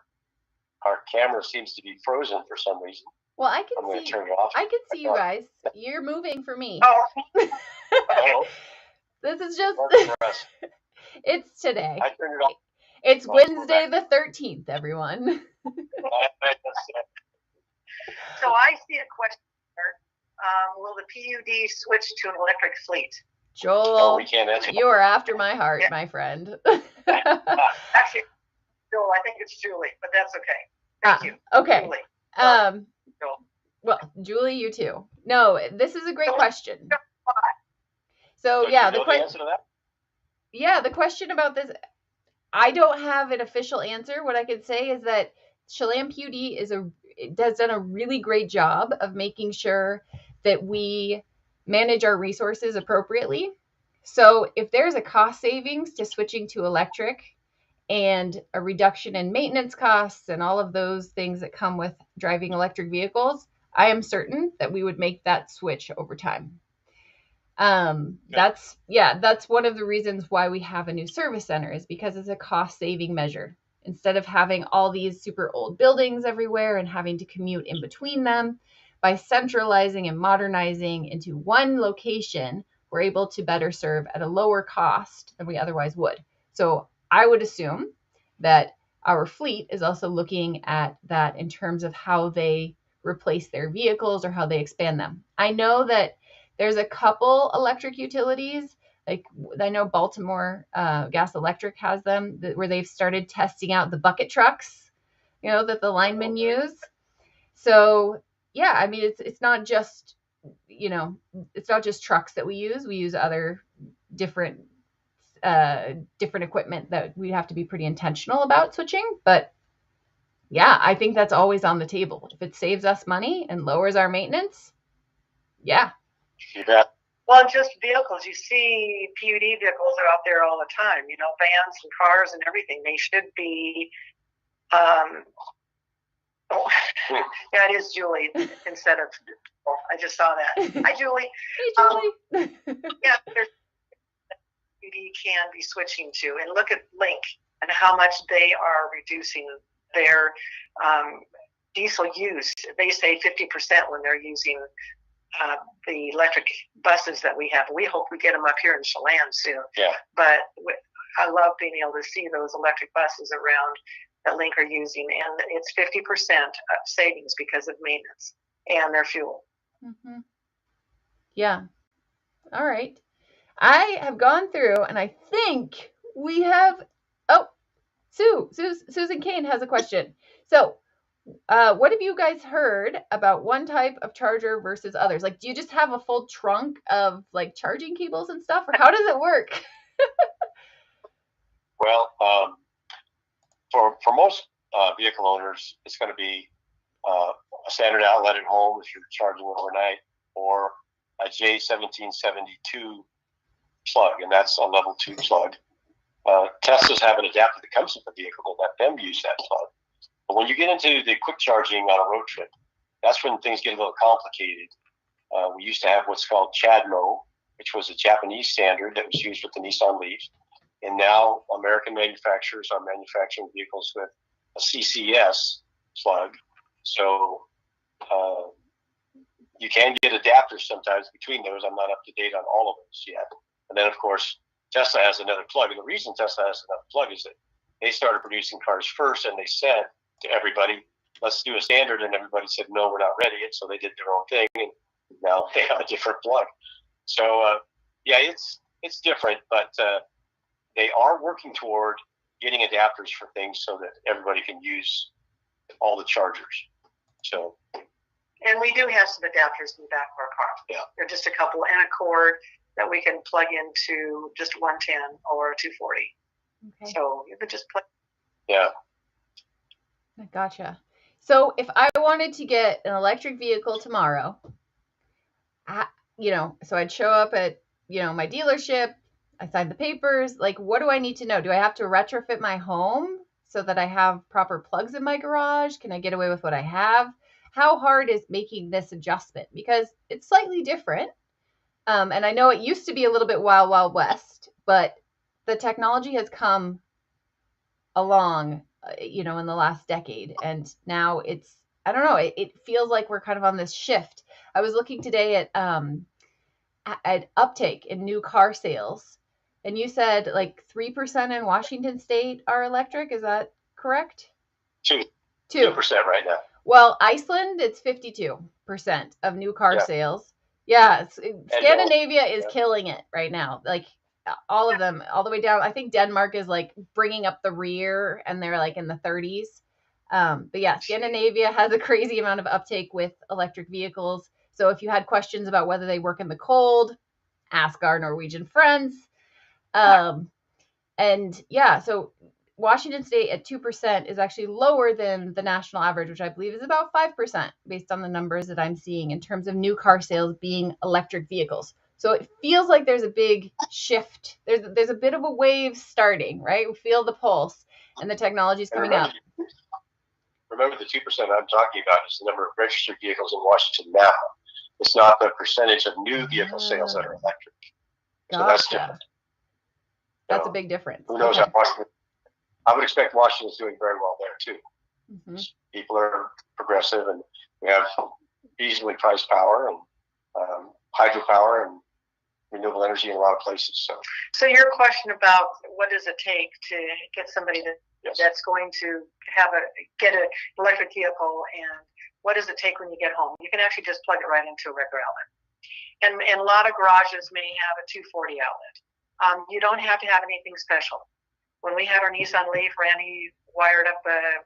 camera seems to be frozen for some reason. well, I I'm going can to see. turn it off. I can see you guys. You're moving for me. Oh, Oh, This is just. works for us. It's today. I turned it off. It's Oh, we're Wednesday the 13th, everyone. so I see a question here. Will the PUD switch to an electric fleet? Joel, we can't answer. you are after my heart, Yeah. my friend. Actually, Joel, I think it's Julie, but that's okay. Thank you. Okay. Julie. Joel. Well, Julie, you too. No, this is a great question. So yeah, the answer to that? the question about this, I don't have an official answer. What I can say is that Chelan PUD has done a really great job of making sure that we manage our resources appropriately. So if there's a cost savings to switching to electric and a reduction in maintenance costs and all of those things that come with driving electric vehicles, I am certain that we would make that switch over time. That's one of the reasons why we have a new service center, is because it's a cost saving measure. Instead of having all these super old buildings everywhere and having to commute in between them, by centralizing and modernizing into one location, we're able to better serve at a lower cost than we otherwise would. So I would assume that our fleet is also looking at that in terms of how they replace their vehicles or how they expand them. I know that there's a couple electric utilities, like I know Baltimore Gas Electric has them, where they've started testing out the bucket trucks, that the linemen use. So yeah, I mean, it's not just, it's not just trucks that we use. We use other different equipment that we have to be pretty intentional about switching. But yeah, I think that's always on the table. If it saves us money and lowers our maintenance, yeah. You bet. Well, just vehicles. You see PUD vehicles are out there all the time, vans and cars and everything. They should be, yeah, it is Julie instead of, I just saw that. Hi, Julie. Hey, Julie. Yeah, there's PUD can be switching to. And look at Link and how much they are reducing their diesel use. They say 50% when they're using the electric buses that we have. We hope we get them up here in Chelan soon. Yeah. But I love being able to see those electric buses around that Link are using, and it's 50% savings because of maintenance and their fuel. Mm-hmm. Yeah. All right. I have gone through, and I think we have. Oh, Susan Kane has a question. So, What have you guys heard about one type of charger versus others? Like, do you just have a full trunk of like charging cables and stuff, or how does it work? Well, for most vehicle owners, it's going to be a standard outlet at home if you're charging overnight, or a J1772 plug, and that's a level 2 plug. Teslas have an adapter that comes with the vehicle to let them use that plug. But when you get into the quick charging on a road trip, that's when things get a little complicated. We used to have what's called CHAdeMO, which was a Japanese standard that was used with the Nissan Leaf. And now American manufacturers are manufacturing vehicles with a CCS plug. So you can get adapters sometimes between those. I'm not up to date on all of those yet. And then, of course, Tesla has another plug. And the reason Tesla has another plug is that they started producing cars first, and they said to everybody, let's do a standard. And everybody said, no, we're not ready. And so they did their own thing. And now they have a different plug. So, yeah, it's different, but they are working toward getting adapters for things so that everybody can use all the chargers. So, and we do have some adapters in the back of our car. Yeah. They're just a couple and a cord that we can plug into just 110 or 240. Okay. So you could just plug. Yeah. Gotcha. So if I wanted to get an electric vehicle tomorrow, so I'd show up at, my dealership, I signed the papers. Like, what do I need to know? Do I have to retrofit my home so that I have proper plugs in my garage? Can I get away with what I have? How hard is making this adjustment? Because it's slightly different. And I know it used to be a little bit wild, wild west, but the technology has come along, in the last decade. And now I don't know, it feels like we're kind of on this shift. I was looking today at uptake in new car sales. And you said like 3% in Washington State are electric. Is that correct? 2% 2% right now. Well, Iceland, it's 52% of new car sales. Yeah, Scandinavia is killing it right now. Like all of them, all the way down. I think Denmark is like bringing up the rear, and they're like in the 30s. But yeah, Scandinavia has a crazy amount of uptake with electric vehicles. So if you had questions about whether they work in the cold, ask our Norwegian friends. And yeah, so Washington State at 2% is actually lower than the national average, which I believe is about 5% based on the numbers that I'm seeing in terms of new car sales being electric vehicles. So it feels like there's a big shift. There's a bit of a wave starting, right? We feel the pulse, and the technology is coming up. Remember, the 2% I'm talking about is the number of registered vehicles in Washington now. It's not the percentage of new vehicle sales that are electric. Gotcha. So that's different. That's a big difference. Who knows how Washington? I would expect Washington's doing very well there too. Mm-hmm. People are progressive, and we have reasonably priced power and hydropower and renewable energy in a lot of places. So your question about what does it take to get somebody that's going to get an electric vehicle, and what does it take when you get home? You can actually just plug it right into a regular outlet. And a lot of garages may have a 240 outlet. You don't have to have anything special. When we had our Nissan Leaf, Randy wired up a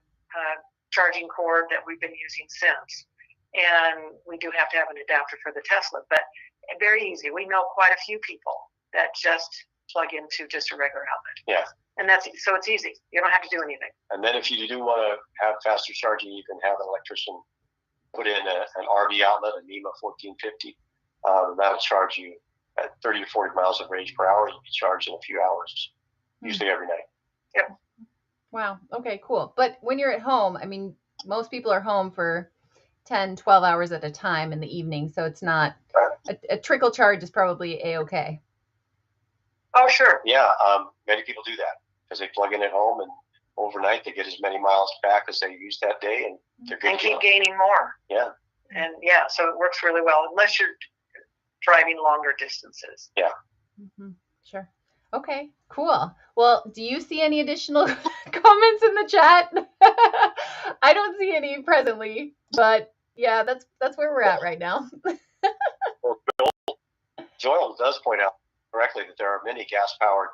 charging cord that we've been using since. And we do have to have an adapter for the Tesla, but very easy. We know quite a few people that just plug into just a regular outlet. Yeah. And so it's easy. You don't have to do anything. And then if you do want to have faster charging, you can have an electrician put in an RV outlet, a NEMA 1450. That'll charge you at 30 to 40 miles of range per hour. You can charge in a few hours, usually every night. Yep. Wow. Okay, cool. But when you're at home, I mean, most people are home for 10, 12 hours at a time in the evening. So it's not a trickle charge is probably A-okay. Oh, sure. Yeah. Many people do that because they plug in at home, and overnight they get as many miles back as they used that day, and they're good. And keep gaining more. Yeah. And yeah, so it works really well, unless you're driving longer distances. Yeah. Mm-hmm. Sure. Okay, cool. Well, do you see any additional comments in the chat? I don't see any presently, but yeah, that's where we're at right now. Well, Joel does point out correctly that there are many gas-powered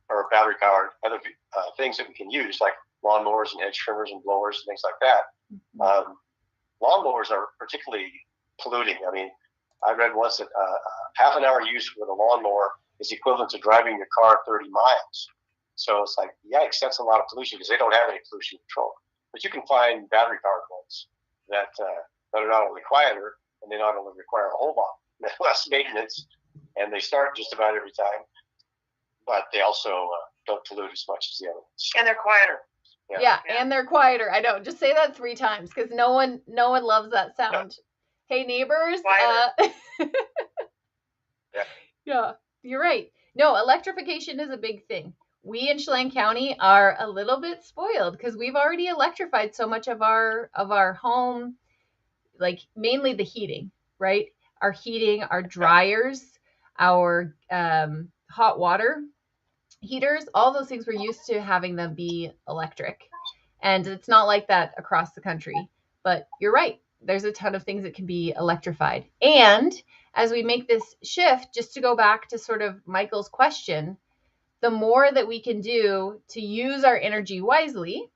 or battery-powered other things that we can use, like lawnmowers and hedge trimmers and blowers and things like that. Lawnmowers are particularly polluting. I mean, I read once that half an hour use with a lawnmower is equivalent to driving your car 30 miles. So it's like, yikes, that's a lot of pollution because they don't have any pollution control. But you can find battery-powered ones that are not only quieter, and they not only require a whole lot less maintenance, and they start just about every time, but they also don't pollute as much as the other ones. And they're quieter. Yeah, and they're quieter. I know. Just say that 3 times because no one loves that sound. Hey neighbors. Yeah, you're right. No, electrification is a big thing. We in Chelan County are a little bit spoiled because we've already electrified so much of our home, like mainly the heating, right? Our heating, our dryers, our hot water heaters, all those things we're used to having them be electric. And it's not like that across the country. But you're right. There's a ton of things that can be electrified. And as we make this shift, just to go back to sort of Michael's question, the more that we can do to use our energy wisely,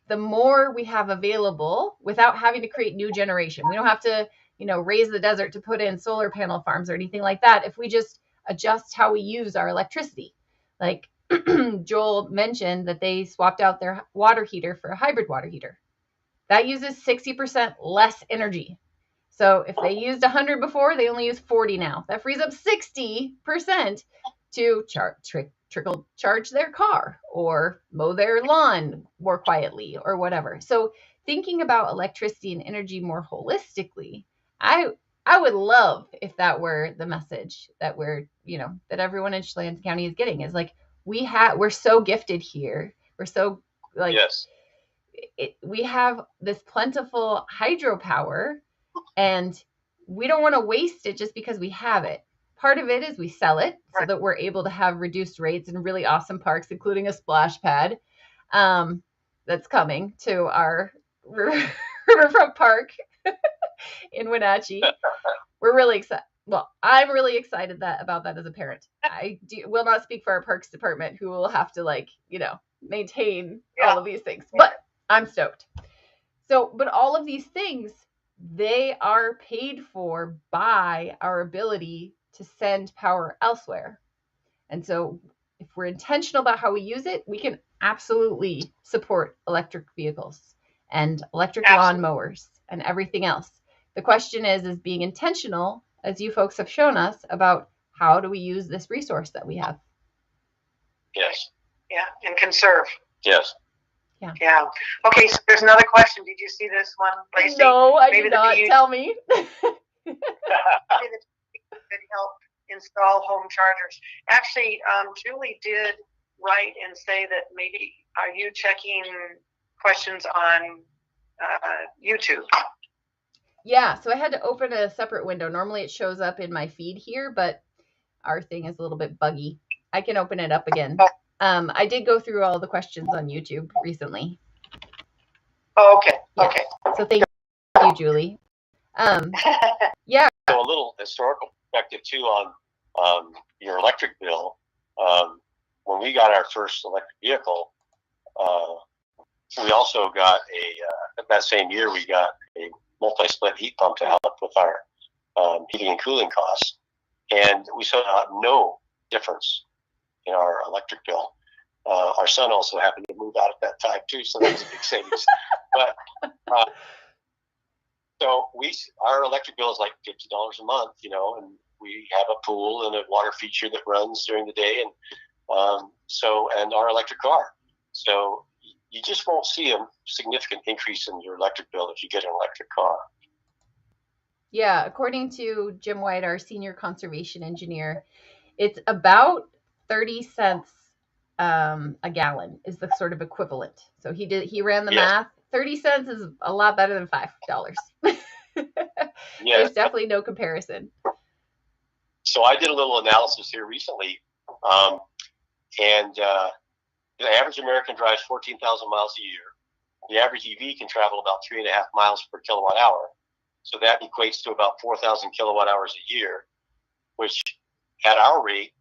the more we have available without having to create new generation. We don't have to, raise the desert to put in solar panel farms or anything like that. If we just adjust how we use our electricity, like Joel mentioned that they swapped out their water heater for a hybrid water heater. That uses 60% less energy. So if they used 100 before, they only use 40 now. That frees up 60% to charge their car or mow their lawn more quietly or whatever. So thinking about electricity and energy more holistically, I would love if that were the message that that everyone in Chelan County is getting, is like, we're so gifted here. We're so Yes. We have this plentiful hydropower, and we don't want to waste it just because we have it. Part of it is we sell it so that we're able to have reduced rates and really awesome parks, including a splash pad that's coming to our Riverfront Park in Wenatchee. We're really excited. Well, I'm really excited about that as a parent. I will not speak for our parks department, who will have to maintain all of these things, but I'm stoked. So, but all of these things, they are paid for by our ability to send power elsewhere. And so if we're intentional about how we use it, we can absolutely support electric vehicles and electric lawnmowers and everything else. The question is being intentional, as you folks have shown us, about how do we use this resource that we have. Yes. Yeah, and conserve. Yes. Yeah. Okay, so there's another question. Did you see this one, Lacey? No, I did not. Tell me. Maybe could help install home chargers. Actually, Julie did write and say that maybe, are you checking questions on YouTube? Yeah, so I had to open a separate window. Normally it shows up in my feed here, but our thing is a little bit buggy. I can open it up again. I did go through all the questions on YouTube recently. Oh, okay. Yeah. Okay. So thank you, Julie. Yeah. So a little historical perspective too on your electric bill. When we got our first electric vehicle, we also got that same year we got a multi-split heat pump to help with our heating and cooling costs, and we saw no difference in our electric bill. Our son also happened to move out at that time too, so that was a big savings. But so our electric bill is like $50 a month, and we have a pool and a water feature that runs during the day, and our electric car. So you just won't see a significant increase in your electric bill if you get an electric car. Yeah, according to Jim White, our senior conservation engineer, it's about 30 cents a gallon is the sort of equivalent. So he ran the math. 30 cents is a lot better than $5. There's definitely no comparison. So I did a little analysis here recently, and the average American drives 14,000 miles a year. The average EV can travel about 3.5 miles per kilowatt hour. So that equates to about 4,000 kilowatt hours a year, which at our rate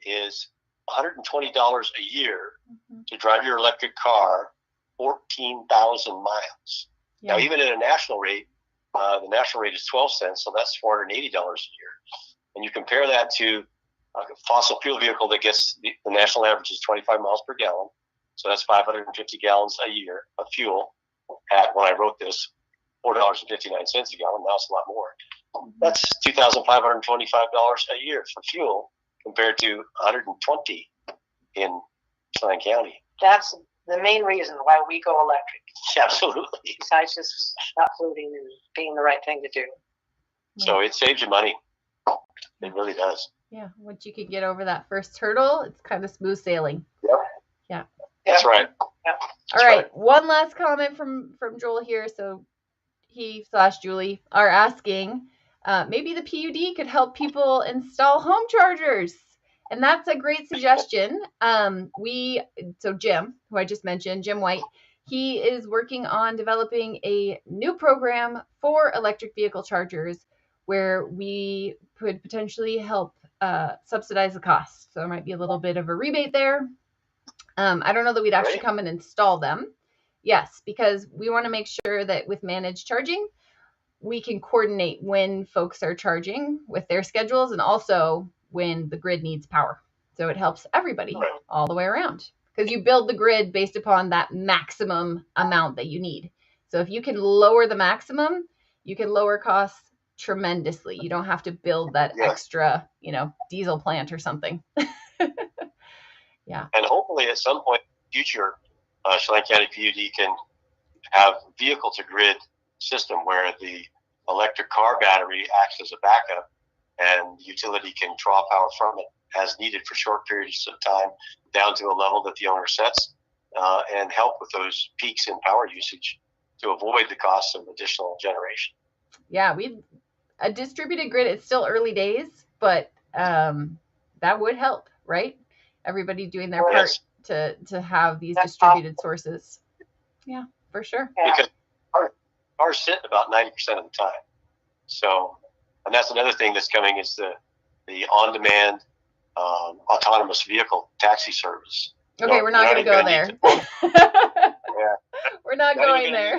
is $120 a year to drive your electric car 14,000 miles. Yeah. Now, even at a national rate, the national rate is 12 cents, so that's $480 a year. And you compare that to a fossil fuel vehicle that gets the national average is 25 miles per gallon, so that's 550 gallons a year of fuel. When I wrote this, $4.59 a gallon. Now it's a lot more. That's $2,525 a year for fuel compared to $120 in Chelan County. That's the main reason why we go electric. Absolutely. Besides just not polluting and being the right thing to do. So it saves you money. It really does. Yeah. Once you can get over that first hurdle, it's kind of smooth sailing. Yep. Yeah. That's right. Yep. All right. One last comment from Joel here. So he/Julie are asking, maybe the PUD could help people install home chargers. And that's a great suggestion. So Jim, who I just mentioned, Jim White, he is working on developing a new program for electric vehicle chargers where we could potentially help subsidize the cost. So there might be a little bit of a rebate there. I don't know that we'd actually come and install them. Yes, because we want to make sure that with managed charging, we can coordinate when folks are charging with their schedules and also when the grid needs power. So it helps everybody all the way around because you build the grid based upon that maximum amount that you need. So if you can lower the maximum, you can lower costs tremendously. You don't have to build that extra, diesel plant or something. Yeah. And hopefully at some point in the future, Chelan County PUD can have vehicle to grid system where the electric car battery acts as a backup and the utility can draw power from it as needed for short periods of time down to a level that the owner sets and help with those peaks in power usage to avoid the costs of additional generation. Yeah, a distributed grid, it's still early days, but that would help, right? Everybody doing their part to have these distributed sources. Yeah, for sure. Because cars sit about 90% of the time. So, and that's another thing that's coming is the on-demand autonomous vehicle taxi service. Okay, we're not going to go there. We're not going there.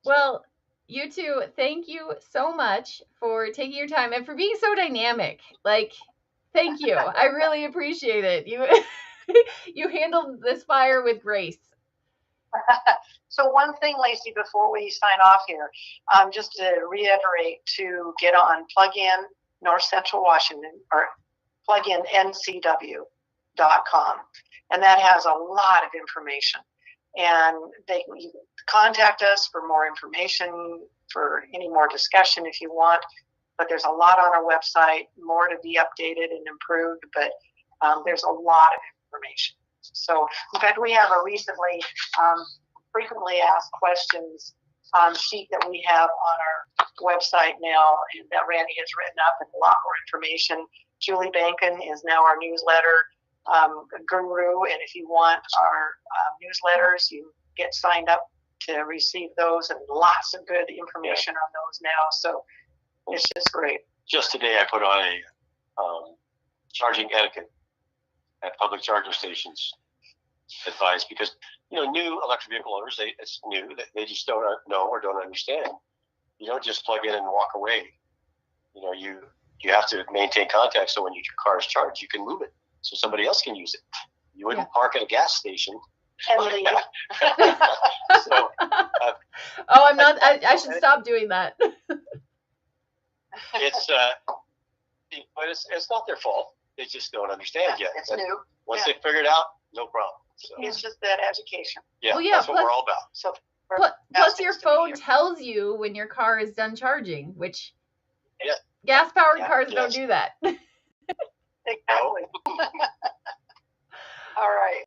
Well, you two, thank you so much for taking your time and for being so dynamic. Thank you. I really appreciate it. You handled this fire with grace. So one thing, Lacey, before we sign off here, just to reiterate, to get on Plug-In North Central Washington or Plug-In NCW.com, and that has a lot of information. And you can contact us for more information, for any more discussion if you want. But there's a lot on our website, more to be updated and improved. But there's a lot of information. So, in fact, we have a recently frequently asked questions sheet that we have on our website now, and that Randy has written up, and a lot more information. Julie Bankin is now our newsletter guru, and if you want our newsletters, you get signed up to receive those, and lots of good information on those now. So it's just great. Just today, I put on a charging etiquette at public charger stations advice because new electric vehicle owners, it's new, they just don't know or don't understand. You don't just plug in and walk away. You have to maintain contact so when your car is charged, you can move it so somebody else can use it. You wouldn't park at a gas station and leave. So, I'm not. I should stop doing that. It's but it's not their fault. They just don't understand yet. It's new. Once they figure it out, no problem. So, it's just that education. Well, that's what we're all about. So plus your phone tells you when your car is done charging, which gas-powered cars don't do that. Exactly.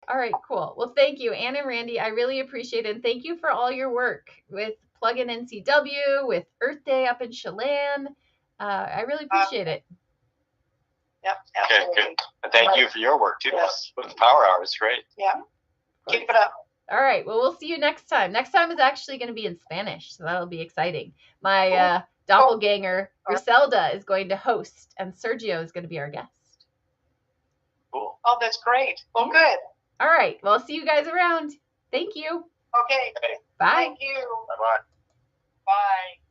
All right, cool. Well, thank you, Ann and Randy. I really appreciate it. And thank you for all your work with Plug-In NCW, with Earth Day up in Chelan. I really appreciate it. Yep, absolutely. Okay, good. And thank you for your work, too. Yes. With the power hour, it's great. Yeah. Keep it up. All right. Well, we'll see you next time. Next time is actually going to be in Spanish, so that'll be exciting. My doppelganger, Griselda, is going to host, and Sergio is going to be our guest. Cool. Oh, that's great. Well, good. All right. Well, I'll see you guys around. Thank you. Okay. Bye. Thank you. Bye-bye. Bye.